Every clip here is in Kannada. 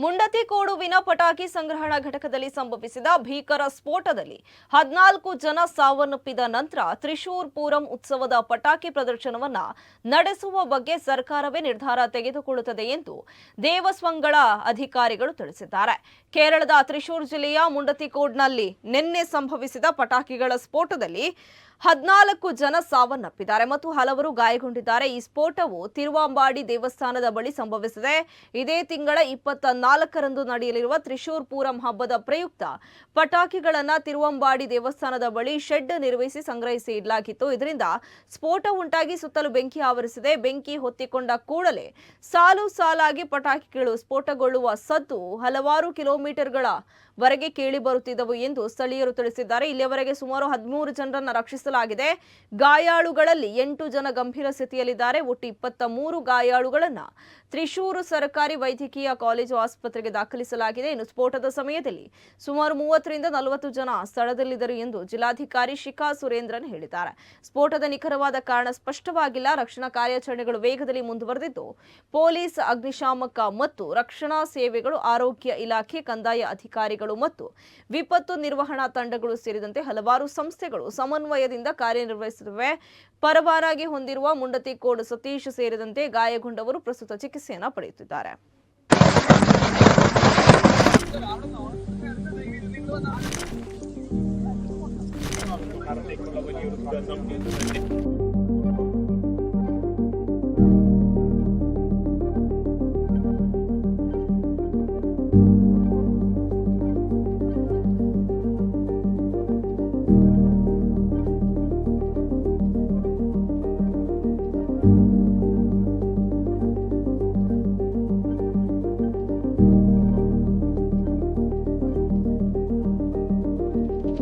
ಮುಂಡತಿ ಕೋಡುವಿನ ಪಟಾಕಿ ಸಂಗ್ರಹಣಾ ಘಟಕದಲ್ಲಿ ಸಂಭವಿಸಿದ ಭೀಕರ ಸ್ಫೋಟದಲ್ಲಿ 14 ಜನ ಸಾವನ್ನಪ್ಪಿದ ನಂತರ ತ್ರಿಶೂರ್ ಪೂರಂ ಉತ್ಸವದ ಪಟಾಕಿ ಪ್ರದರ್ಶನವನ್ನ ನಡೆಸುವ ಬಗ್ಗೆ ಸರ್ಕಾರವೇ ನಿರ್ಧಾರ ತೆಗೆದುಕೊಳ್ಳುತ್ತದೆ ಎಂದು ದೇವಸ್ವಂಗಳ ಅಧಿಕಾರಿಗಳು ತಿಳಿಸಿದ್ದಾರೆ. ಕೇರಳದ ತ್ರಿಶೂರ್ ಜಿಲ್ಲೆಯ ಮುಂಡತಿಕೋಡ್ನಲ್ಲಿ ನಿನ್ನೆ ಸಂಭವಿಸಿದ ಪಟಾಕಿಗಳ ಸ್ಫೋಟದಲ್ಲಿ 14 ಜನ ಸಾವನ್ನಪ್ಪಿದ್ದಾರೆ ಮತ್ತು ಹಲವರು ಗಾಯಗೊಂಡಿದ್ದಾರೆ. ಈ ಸ್ಫೋಟವು ತಿರುವಾಂಬಾಡಿ ದೇವಸ್ಥಾನದ ಬಳಿ ಸಂಭವಿಸಿದೆ. ಇದೇ ತಿಂಗಳ 24ರಂದು ನಡೆಯಲಿರುವ ತ್ರಿಶೂರ್ ಪೂರಂ ಹಬ್ಬದ ಪ್ರಯುಕ್ತ ಪಟಾಕಿಗಳನ್ನು ತಿರುವಾಂಬಾಡಿ ದೇವಸ್ಥಾನದ ಬಳಿ ಶೆಡ್ ನಿರ್ಮಿಸಿ ಸಂಗ್ರಹಿಸಿ ಇಡಲಾಗಿತ್ತು. ಇದರಿಂದ ಸ್ಫೋಟ ಉಂಟಾಗಿ ಸುತ್ತಲೂ ಬೆಂಕಿ ಆವರಿಸಿದೆ. ಬೆಂಕಿ ಹೊತ್ತಿಕೊಂಡ ಕೂಡಲೇ ಸಾಲು ಸಾಲಾಗಿ ಪಟಾಕಿಗಳು ಸ್ಫೋಟಗೊಳ್ಳುವ ಸದ್ದು ಹಲವಾರು ಕಿಲೋಮೀಟರ್ಗಳ ವರೆಗೆ ಕೇಳಿ ಬರುತ್ತಿದ್ದವು ಎಂದು ಸ್ಥಳೀಯರು ತಿಳಿಸಿದ್ದಾರೆ. ಇಲ್ಲಿಯವರೆಗೆ ಸುಮಾರು 13 ಜನರನ್ನು ರಕ್ಷಿಸಲಾಗಿದೆ. ಗಾಯಾಳುಗಳಲ್ಲಿ 8 ಜನ ಗಂಭೀರ ಸ್ಥಿತಿಯಲ್ಲಿದ್ದಾರೆ. ಒಟ್ಟು 23 ಗಾಯಾಳುಗಳನ್ನು ತ್ರಿಶೂರು ಸರ್ಕಾರಿ ವೈದ್ಯಕೀಯ ಕಾಲೇಜು ಆಸ್ಪತ್ರೆಗೆ ದಾಖಲಿಸಲಾಗಿದೆ. ಇನ್ನು ಸ್ಫೋಟದ ಸಮಯದಲ್ಲಿ ಸುಮಾರು 30ರಿಂದ 40 ಜನ ಸ್ಥಳದಲ್ಲಿದ್ದರು ಎಂದು ಜಿಲ್ಲಾಧಿಕಾರಿ ಶಿಖಾ ಸುರೇಂದ್ರನ್ ಹೇಳಿದ್ದಾರೆ. ಸ್ಫೋಟದ ನಿಖರವಾದ ಕಾರಣ ಸ್ಪಷ್ಟವಾಗಿಲ್ಲ. ರಕ್ಷಣಾ ಕಾರ್ಯಾಚರಣೆಗಳು ವೇಗದಲ್ಲಿ ಮುಂದುವರೆದಿದ್ದು ಪೊಲೀಸ್, ಅಗ್ನಿಶಾಮಕ ಮತ್ತು ರಕ್ಷಣಾ ಸೇವೆಗಳು, ಆರೋಗ್ಯ ಇಲಾಖೆ, ಕಂದಾಯ ಅಧಿಕಾರಿಗಳು ಮತ್ತು ವಿಪತ್ತು ನಿರ್ವಹಣಾ ತಂಡಗಳು ಸೇರಿದಂತೆ ಹಲವಾರು ಸಂಸ್ಥೆಗಳು ಸಮನ್ವಯದಿಂದ ಕಾರ್ಯನಿರ್ವಹಿಸುತ್ತಿವೆ. ಪರವಾನಗಿ ಹೊಂದಿರುವ ಮುಂಡತಿಕೋಡ್ ಸತೀಶ್ ಸೇರಿದಂತೆ ಗಾಯಗೊಂಡವರು ಪ್ರಸ್ತುತ ಚಿಕಿತ್ಸೆಯನ್ನು ಪಡೆಯುತ್ತಿದ್ದಾರೆ.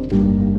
you